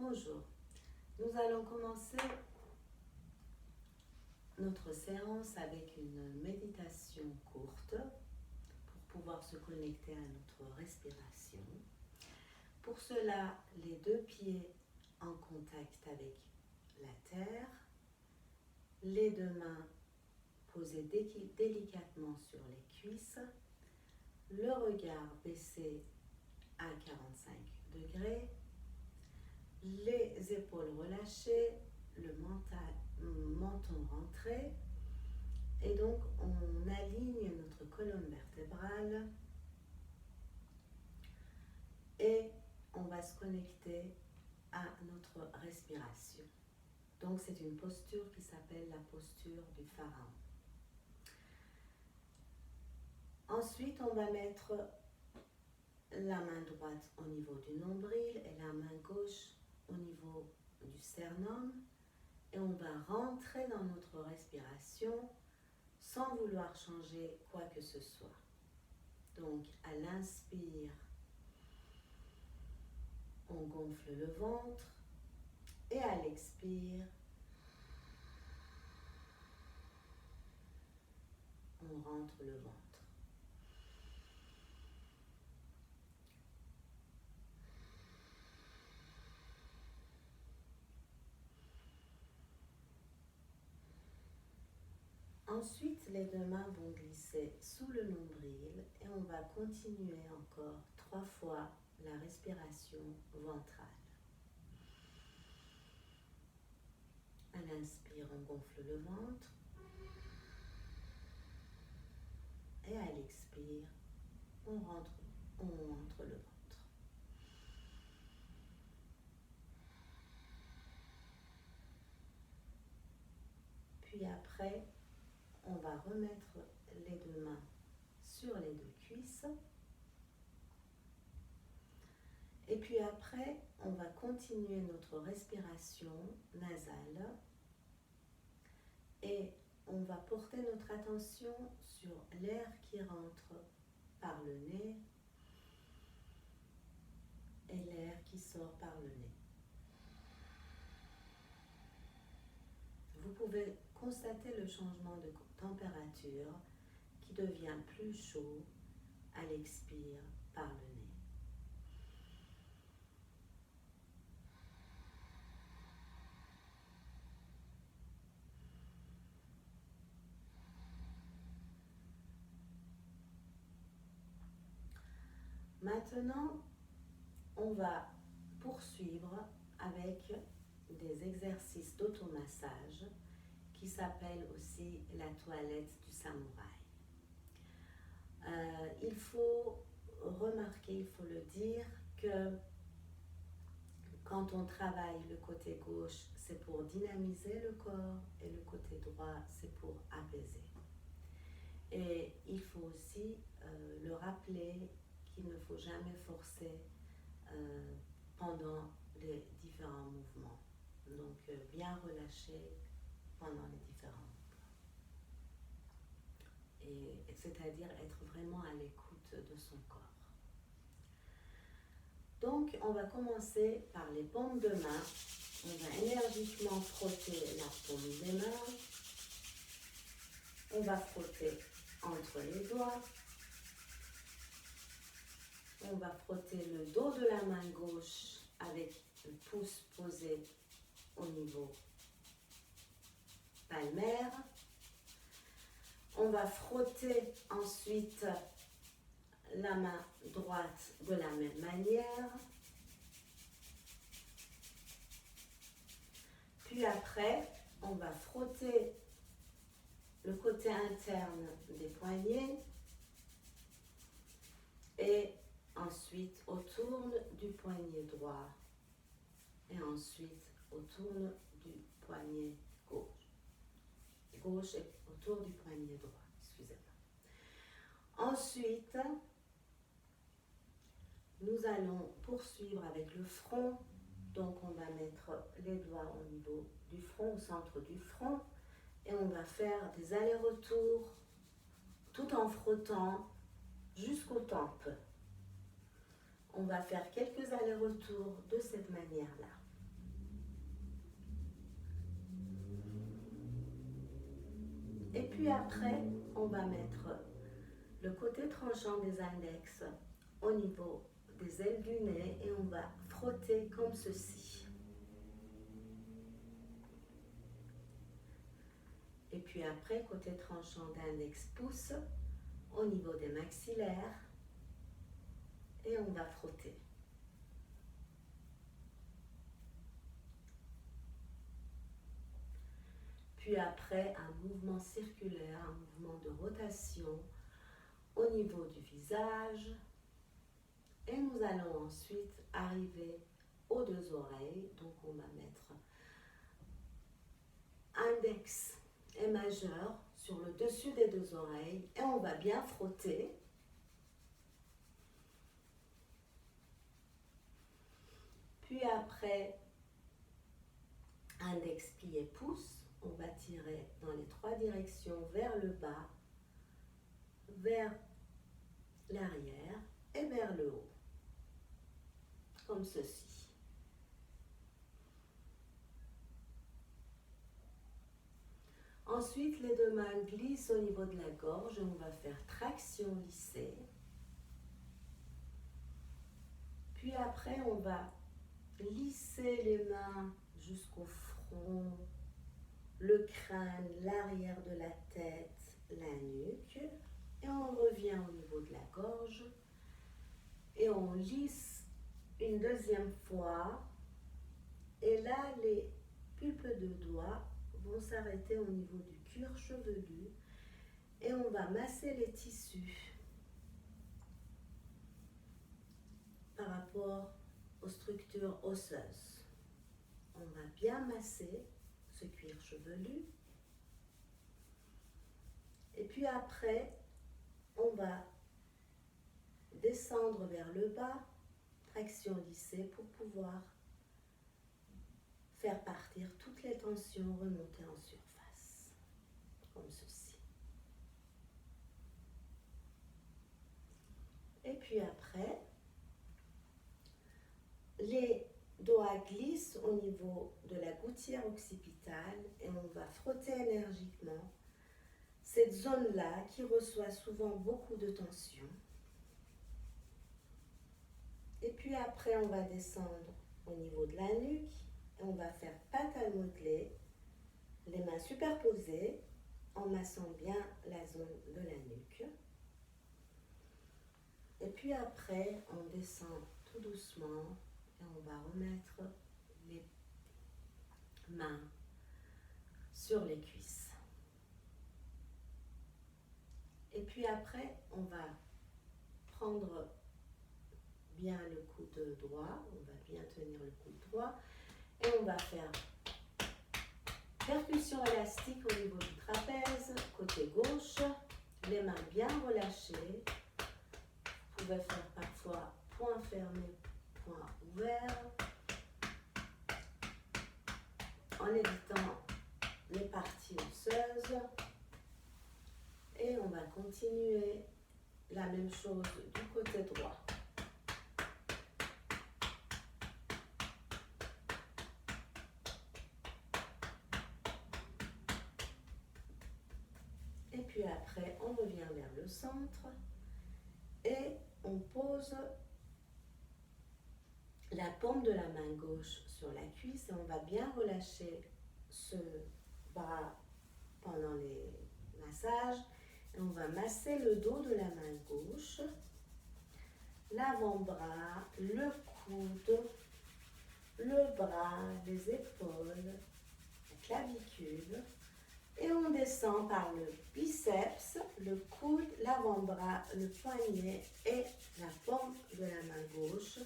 Bonjour, nous allons commencer notre séance avec une méditation courte pour pouvoir se connecter à notre respiration. Pour cela, les deux pieds en contact avec la terre, les deux mains posées délicatement sur les cuisses, le regard baissé à 45 degrés, les épaules relâchées, le menton rentré, et donc on aligne notre colonne vertébrale et on va se connecter à notre respiration. Donc c'est une posture qui s'appelle la posture du pharaon. Ensuite, on va mettre la main droite au niveau du nombril et la main gauche au niveau du sternum, et on va rentrer dans notre respiration sans vouloir changer quoi que ce soit. Donc à l'inspire, on gonfle le ventre, et à l'expire, on rentre le ventre. Ensuite, les deux mains vont glisser sous le nombril et on va continuer encore 3 fois la respiration ventrale. À l'inspire, on gonfle le ventre et à l'expire, on rentre le ventre. Puis après, on va remettre les deux mains sur les deux cuisses. Et puis après, on va continuer notre respiration nasale et on va porter notre attention sur l'air qui rentre par le nez et l'air qui sort par le nez. Vous pouvez constater le changement de température qui devient plus chaud à l'expire par le nez. Maintenant, on va poursuivre avec des exercices d'automassage qui s'appellent aussi la toilette du samouraï. Il faut remarquer, il faut le dire, que quand on travaille le côté gauche, c'est pour dynamiser le corps et le côté droit, c'est pour apaiser. Et il faut aussi le rappeler qu'il ne faut jamais forcer pendant les différents mouvements. Donc bien relâcher pendant les différents mouvements. Et c'est-à-dire être vraiment à l'écoute de son corps. Donc on va commencer par les paumes de main. On va énergiquement frotter la paume des mains. On va frotter entre les doigts. On va frotter le dos de la main gauche avec le pouce posé au niveau palmaire. On va frotter ensuite la main droite de la même manière. Puis après, on va frotter le côté interne des poignets et ensuite autour du poignet droit et ensuite autour du poignet gauche et autour du poignet droit, excusez-moi. Ensuite, nous allons poursuivre avec le front. Donc on va mettre les doigts au niveau du front, au centre du front, et on va faire des allers-retours tout en frottant jusqu'aux tempes. On va faire quelques allers-retours de cette manière-là. après, on va mettre le côté tranchant des index au niveau des ailes du nez et on va frotter comme ceci. Et puis après, côté tranchant d'index pouce au niveau des maxillaires et on va frotter. Puis après, un mouvement circulaire, un mouvement de rotation au niveau du visage. Et nous allons ensuite arriver aux deux oreilles. Donc on va mettre index et majeur sur le dessus des deux oreilles et on va bien frotter. Puis après, index plié pouce, on va tirer dans les trois directions vers le bas, vers l'arrière et vers le haut, comme ceci. Ensuite, les deux mains glissent au niveau de la gorge et on va faire traction lissée. Puis après, on va lisser les mains jusqu'au front, le crâne, l'arrière de la tête, la nuque. Et on revient au niveau de la gorge et on lisse une deuxième fois. Et là, les pulpes de doigts vont s'arrêter au niveau du cuir chevelu et on va masser les tissus par rapport aux structures osseuses. On va bien masser ce cuir chevelu et puis après on va descendre vers le bas, traction lissée pour pouvoir faire partir toutes les tensions, remonter en surface, comme ceci. Et puis après, les doigts glissent au niveau de la gouttière occipitale et on va frotter énergiquement cette zone-là qui reçoit souvent beaucoup de tension. Et puis après, on va descendre au niveau de la nuque. Et on va faire pâte à modeler, les mains superposées en massant bien la zone de la nuque. Et puis après, on descend tout doucement et on va remettre les mains sur les cuisses. Et puis après, on va prendre bien le coude droit, on va bien tenir le coude droit. Et on va faire percussion élastique au niveau du trapèze, côté gauche, les mains bien relâchées. Vous pouvez faire parfois point fermé, point ouvert, en évitant les parties osseuses. Et on va continuer la même chose du côté droit. Et puis après, on revient vers le centre et on pose la paume de la main gauche sur la cuisse et on va bien relâcher ce bras pendant les massages. Et on va masser le dos de la main gauche, l'avant-bras, le coude, le bras, les épaules, la clavicule. Et on descend par le biceps, le coude, l'avant-bras, le poignet et la paume de la main gauche.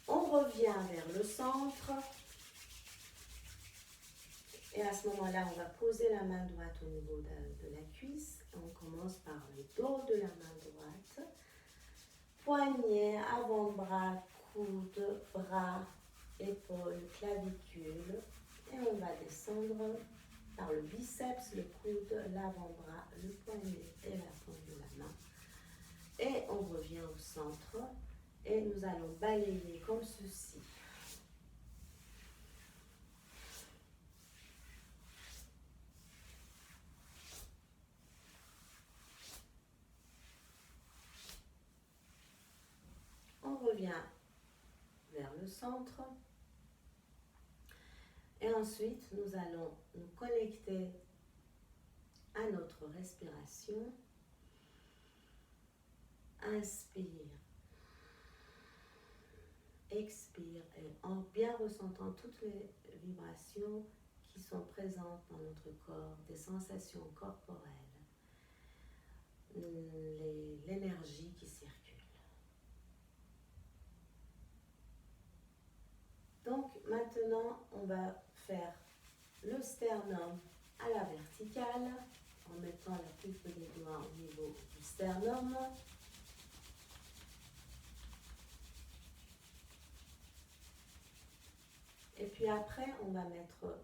On revient vers le centre. Et à ce moment-là, on va poser la main droite au niveau de la cuisse. On commence par le dos de la main droite. Poignet, avant-bras, coude, bras, épaules, clavicule. Et on va descendre par le biceps, le coude, l'avant-bras, le poignet et la paume de la main. Et on revient au centre et nous allons balayer comme ceci. revient vers le centre. Et ensuite, nous allons nous connecter à notre respiration. Inspire, expire et en bien ressentant toutes les vibrations qui sont présentes dans notre corps, des sensations corporelles, l'énergie qui circule. Donc maintenant, on va faire le sternum à la verticale en mettant la poupe des doigts au niveau du sternum. Et puis après, on va mettre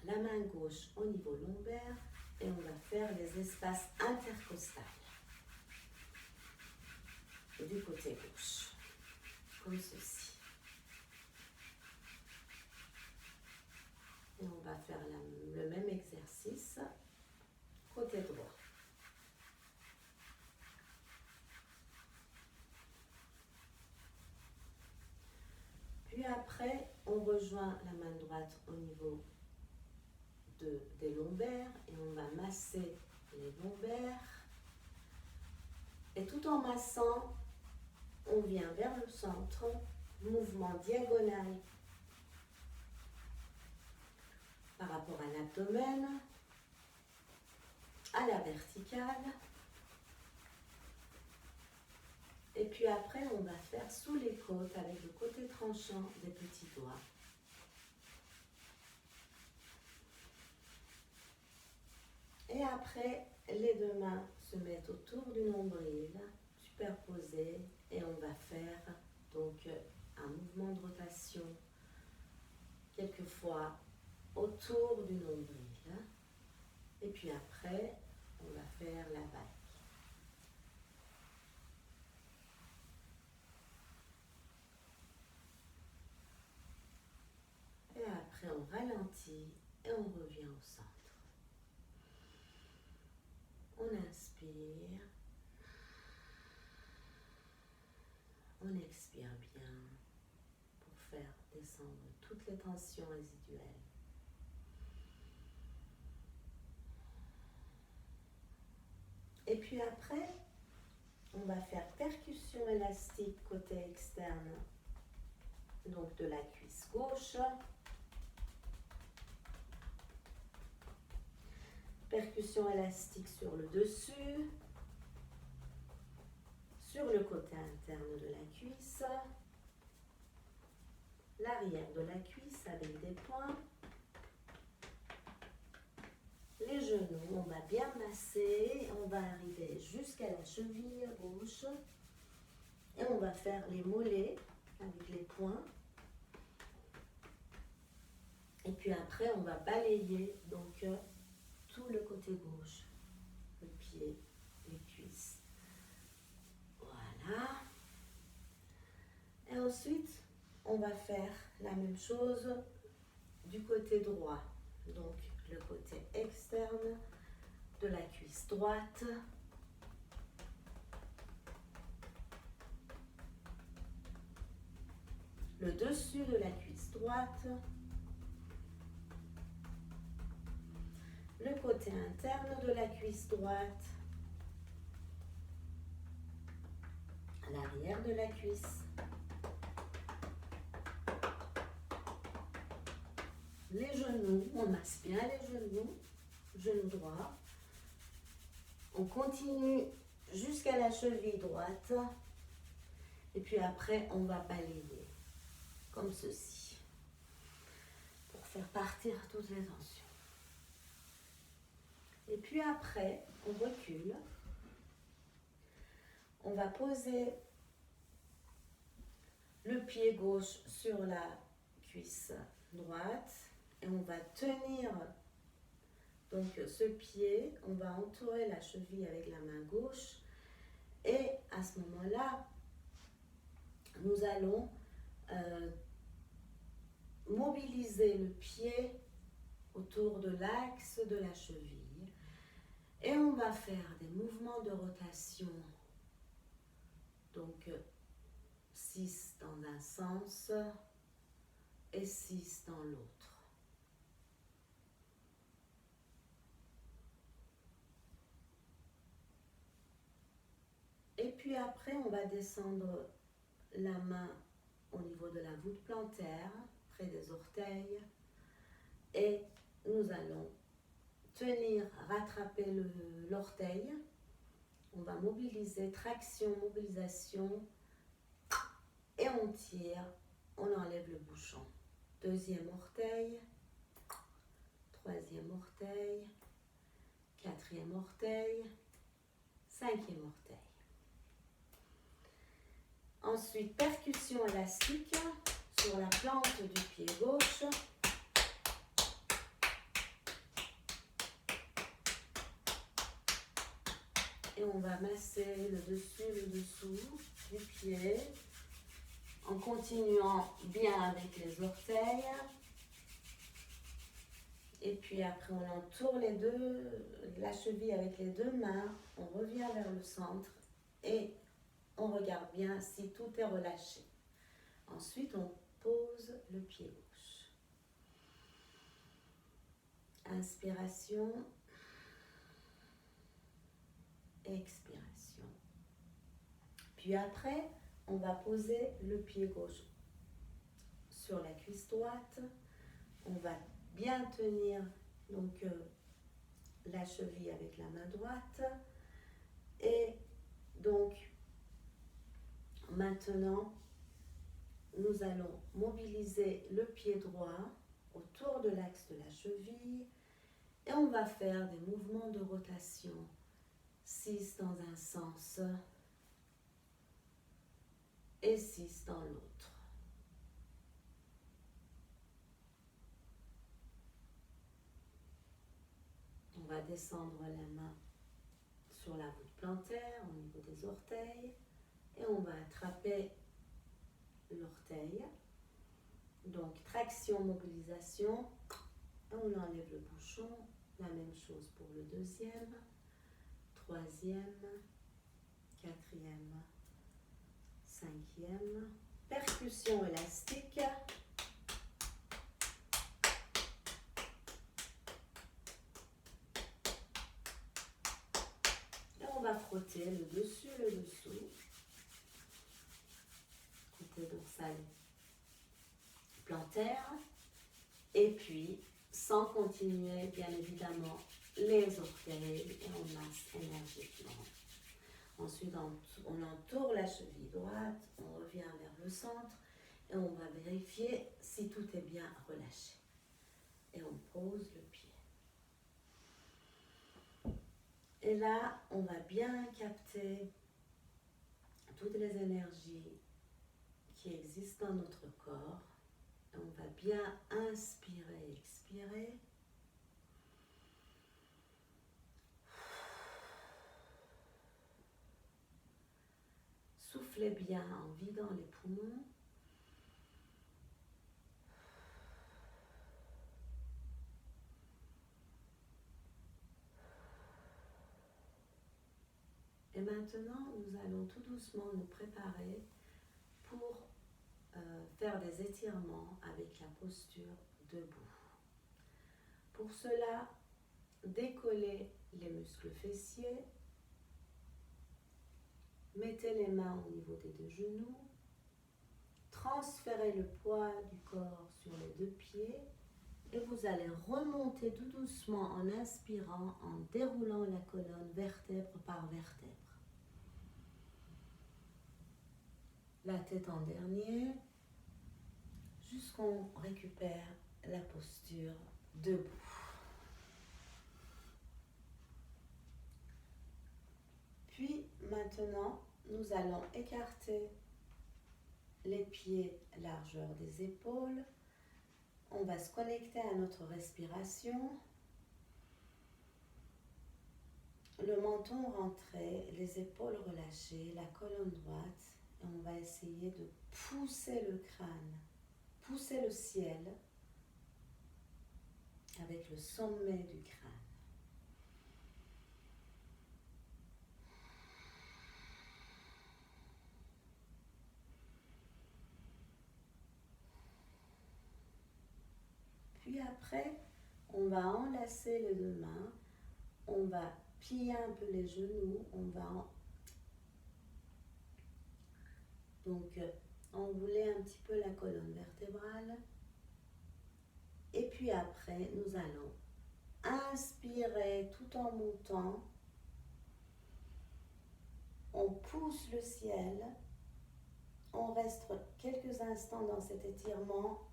la main gauche au niveau lombaire et on va faire les espaces intercostales du côté gauche, comme ceci. Et on va faire le même exercice côté droit. Puis après, on rejoint la main droite au niveau des lombaires et on va masser les lombaires. Et tout en massant, on vient vers le centre, mouvement diagonal par rapport à l'abdomen, à la verticale. Et puis après, on va faire sous les côtes avec le côté tranchant des petits doigts. Et après, les deux mains se mettent autour du nombril, superposées, et on va faire donc un mouvement de rotation, quelquefois autour du nombril. Et puis après, on va faire la vague. Et après, on ralentit et on revient au centre. On inspire. On expire bien pour faire descendre toutes les tensions résiduelles. Et puis après, on va faire percussion élastique côté externe, donc de la cuisse gauche. Percussion élastique sur le dessus, sur le côté interne de la cuisse, l'arrière de la cuisse avec des points, les genoux, on va bien masser, on va arriver jusqu'à la cheville gauche et on va faire les mollets avec les points. Et puis après, on va balayer donc tout le côté gauche, le pied, les cuisses. Voilà. Et ensuite, on va faire la même chose du côté droit. Donc, le côté externe de la cuisse droite. Le dessus de la cuisse droite. Le côté interne de la cuisse droite. L'arrière de la cuisse. Les genoux, on masse bien les genoux, genou droit. On continue jusqu'à la cheville droite. Et puis après, on va balayer, comme ceci, pour faire partir toutes les tensions. Et puis après, on recule. On va poser le pied gauche sur la cuisse droite. Et on va tenir donc ce pied, on va entourer la cheville avec la main gauche. Et à ce moment-là, nous allons mobiliser le pied autour de l'axe de la cheville. Et on va faire des mouvements de rotation. Donc, 6 dans un sens et 6 dans l'autre. Et puis après, on va descendre la main au niveau de la voûte plantaire, près des orteils, et nous allons tenir, rattraper l'orteil. On va mobiliser, traction, mobilisation, et on tire, on enlève le bouchon. Deuxième orteil, troisième orteil, quatrième orteil, cinquième orteil. Ensuite, percussion élastique sur la plante du pied gauche. Et on va masser le dessus, le dessous du pied en continuant bien avec les orteils. Et puis après, on entoure la cheville avec les deux mains. On revient vers le centre et on regarde bien si tout est relâché. Ensuite, on pose le pied gauche. Inspiration. Expiration. Puis après, on va poser le pied gauche sur la cuisse droite. On va bien tenir donc la cheville avec la main droite. Et donc, maintenant, nous allons mobiliser le pied droit autour de l'axe de la cheville et on va faire des mouvements de rotation. 6 dans un sens et 6 dans l'autre. On va descendre la main sur la voûte plantaire au niveau des orteils et on va attraper l'orteil. Donc traction, mobilisation, et on enlève le bouchon. La même chose pour le deuxième, troisième, quatrième, cinquième. Percussion élastique. Et on va frotter le dessus et le dessous. Côté dorsal plantaire. Et puis, sans continuer, bien évidemment, les orteils et on masse énergiquement. Ensuite, on entoure la cheville droite, on revient vers le centre et on va vérifier si tout est bien relâché. Et on pose le pied. Et là, on va bien capter toutes les énergies qui existent dans notre corps. Et on va bien inspirer, expirer. Soufflez bien en vidant les poumons. Et maintenant, nous allons tout doucement nous préparer pour faire des étirements avec la posture debout. Pour cela, décollez les muscles fessiers. Mettez les mains au niveau des deux genoux. Transférez le poids du corps sur les deux pieds. Et vous allez remonter tout doucement en inspirant, en déroulant la colonne vertèbre par vertèbre. La tête en dernier, jusqu'on récupère la posture debout. Puis maintenant, nous allons écarter les pieds largeur des épaules. On va se connecter à notre respiration. Le menton rentré, les épaules relâchées, la colonne droite. Et on va essayer de pousser le crâne, pousser le ciel avec le sommet du crâne. puis après, on va enlacer les deux mains, on va plier un peu les genoux, on va donc enrouler un petit peu la colonne vertébrale. Et puis après, nous allons inspirer tout en montant. On pousse le ciel. On reste quelques instants dans cet étirement.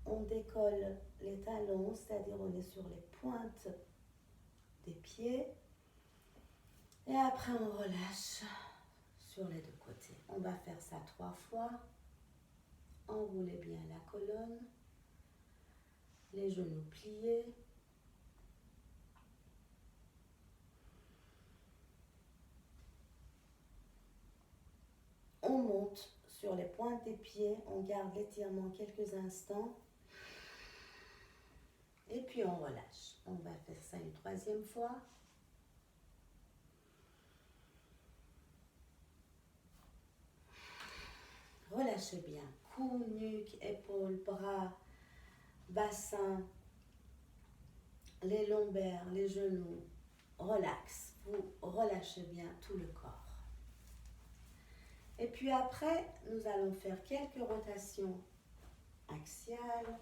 On décolle les talons, c'est-à-dire on est sur les pointes des pieds. Et après, on relâche sur les deux côtés. On va faire ça 3 fois. Enroulez bien la colonne. Les genoux pliés. On monte sur les pointes des pieds. On garde l'étirement quelques instants. Et puis on relâche. On va faire ça une 3e fois. Relâchez bien. Cou, nuque, épaules, bras, bassin, les lombaires, les genoux. Relax. Vous relâchez bien tout le corps. Et puis après, nous allons faire quelques rotations axiales.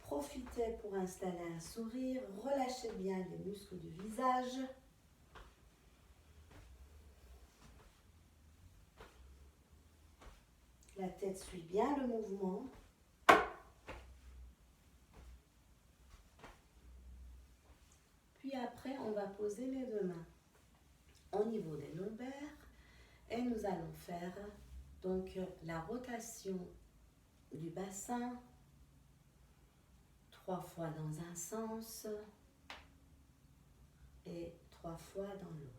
Profitez pour installer un sourire. Relâchez bien les muscles du visage. La tête suit bien le mouvement. Puis après, on va poser les deux mains au niveau des lombaires et nous allons faire donc la rotation du bassin 3 fois dans un sens et 3 fois dans l'autre.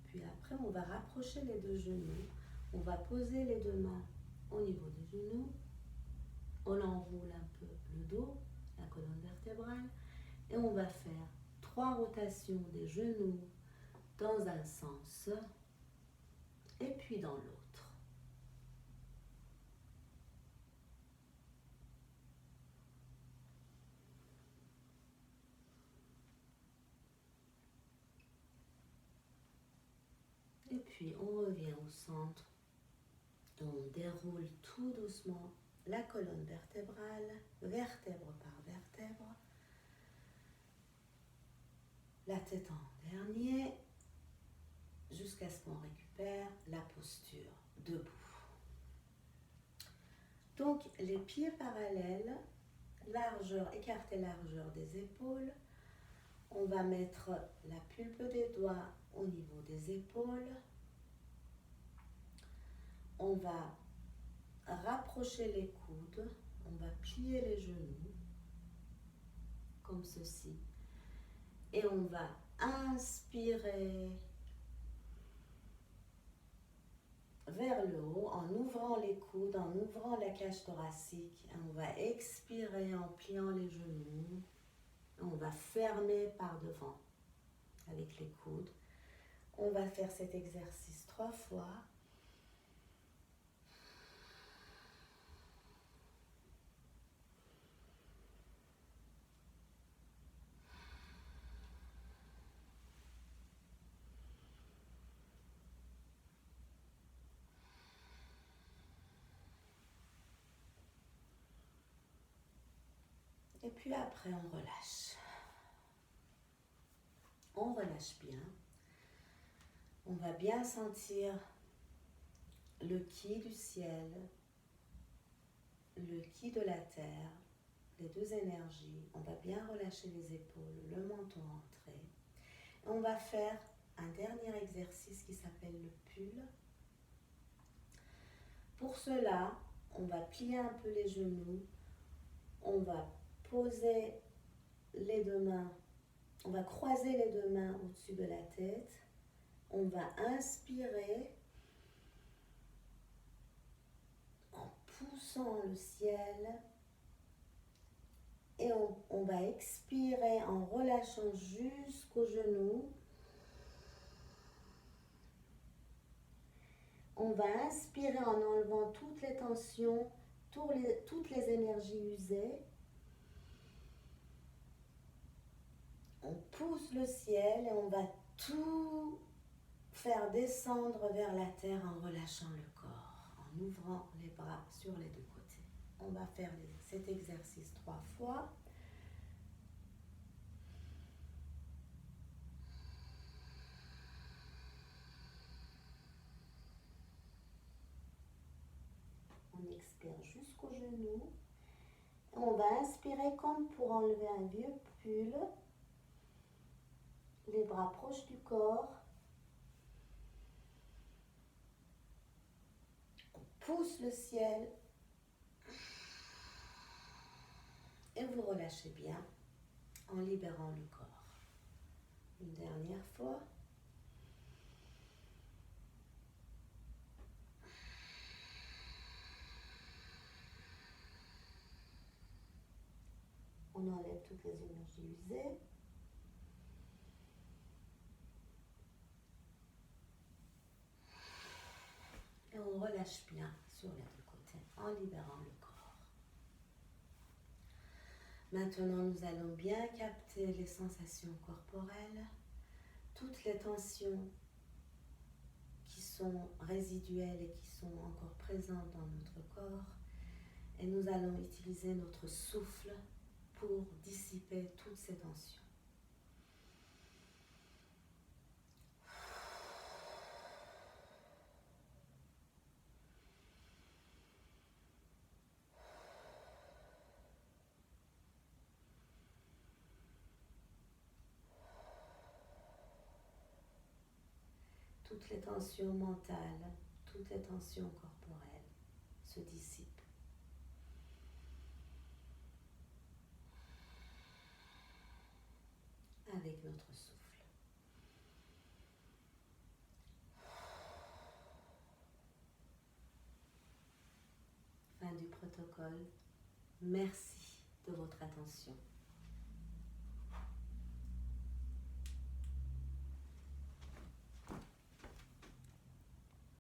Puis après, on va rapprocher les deux genoux. On va poser les deux mains au niveau des genoux. On enroule un peu le dos, la colonne vertébrale. Et on va faire 3 rotations des genoux dans un sens et puis dans l'autre. Et puis on revient au centre. On déroule tout doucement la colonne vertébrale, vertèbre par vertèbre. La tête en dernier, jusqu'à ce qu'on récupère la posture debout. Donc les pieds parallèles, largeur, écartez largeur des épaules. On va mettre la pulpe des doigts au niveau des épaules. On va rapprocher les coudes. On va plier les genoux comme ceci. Et on va inspirer vers le haut en ouvrant les coudes, en ouvrant la cage thoracique. Et on va expirer en pliant les genoux. On va fermer par devant avec les coudes. On va faire cet exercice 3 fois. Et puis après, on relâche. On relâche bien. On va bien sentir le ki du ciel, le ki de la terre, les deux énergies. On va bien relâcher les épaules, le menton entré. On va faire un dernier exercice qui s'appelle le pull. Pour cela, on va plier un peu les genoux. On va poser les deux mains. On va croiser les deux mains au-dessus de la tête. On va inspirer en poussant le ciel Et on va expirer en relâchant jusqu'aux genoux. On va inspirer en enlevant toutes les tensions, toutes les énergies usées. On pousse le ciel et on va tout faire descendre vers la terre en relâchant le corps, en ouvrant les bras sur les deux côtés. On va faire cet exercice 3 fois. On expire jusqu'aux genoux. On va inspirer comme pour enlever un vieux pull. Les bras proches du corps. On pousse le ciel. Et vous relâchez bien en libérant le corps. Une dernière fois. On enlève toutes les énergies usées. Et on relâche bien sur les deux côtés en libérant le corps. Maintenant, nous allons bien capter les sensations corporelles, toutes les tensions qui sont résiduelles et qui sont encore présentes dans notre corps. Et nous allons utiliser notre souffle pour dissiper toutes ces tensions. Toutes les tensions mentales, toutes les tensions corporelles se dissipent. Avec notre souffle. Fin du protocole. Merci de votre attention.